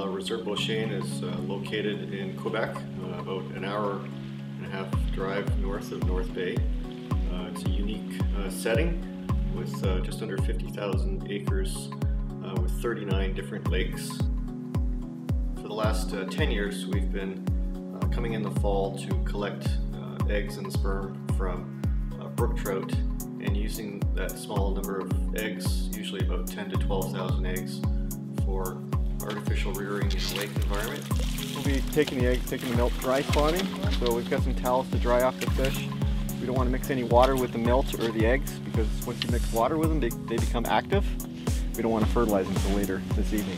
Reserve Beauchene is located in Quebec, about an hour and a half drive north of North Bay. It's a unique setting with just under 50,000 acres with 39 different lakes. For the last 10 years we've been coming in the fall to collect eggs and sperm from brook trout and using that small number of eggs, usually about 10 to 12,000 eggs, for artificial rearing in a lake environment. We'll be taking the eggs, taking the milk, dry spawning. So we've got some towels to dry off the fish. We don't want to mix any water with the milk or the eggs because once you mix water with them, they become active. We don't want to fertilize them until later this evening.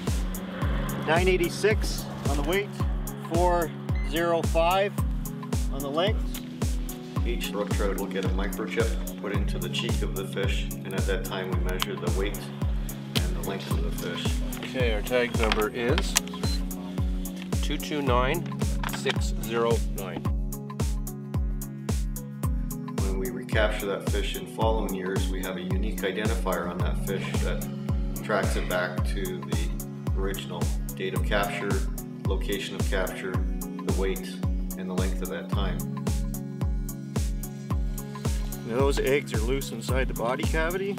986 on the weight, 405 on the length. Each brook trout will get a microchip put into the cheek of the fish, and at that time we measure the weight and the length of the fish. Okay, our tag number is 229609. When we recapture that fish in following years, we have a unique identifier on that fish that tracks it back to the original date of capture, location of capture, the weight, and the length of that time. Now those eggs are loose inside the body cavity.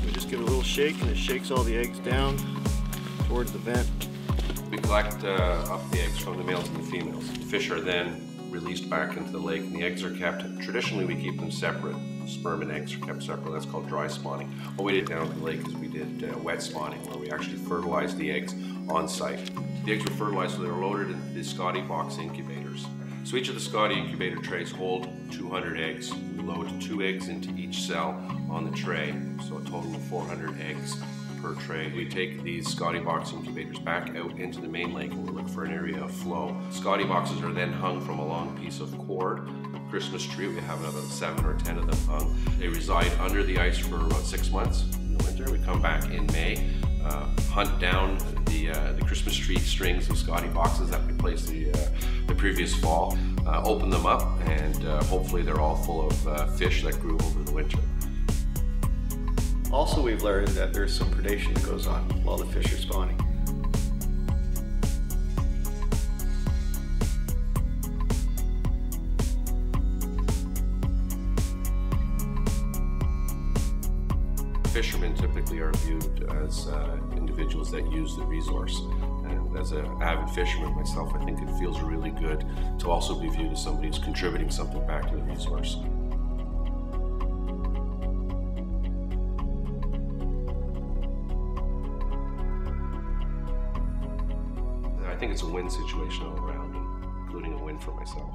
We just give it a little shake and it shakes all the eggs down towards the vent. We collect up the eggs from the males and the females. The fish are then released back into the lake and the eggs are kept. Traditionally we keep them separate. Sperm and eggs are kept separate. That's called dry spawning. What we did down at the lake is we did wet spawning, where we actually fertilized the eggs on site. The eggs were fertilized, so they were loaded into the Scotty box incubators. So each of the Scotty incubator trays hold 200 eggs. We load 2 eggs into each cell on the tray, so a total of 400 eggs per tray. We take these Scotty box incubators back out into the main lake and we look for an area of flow. Scotty boxes are then hung from a long piece of cord. Christmas tree, we have about 7 or 10 of them hung. They reside under the ice for about 6 months in the winter. We come back in May, hunt down the Christmas tree strings of Scotty boxes that we placed the previous fall, open them up, and hopefully they're all full of fish that grew over the winter. Also, we've learned that there's some predation that goes on while the fish are spawning. Fishermen typically are viewed as individuals that use the resource, and as an avid fisherman myself, I think it feels really good to also be viewed as somebody who's contributing something back to the resource. I think it's a win situation all around, including a win for myself.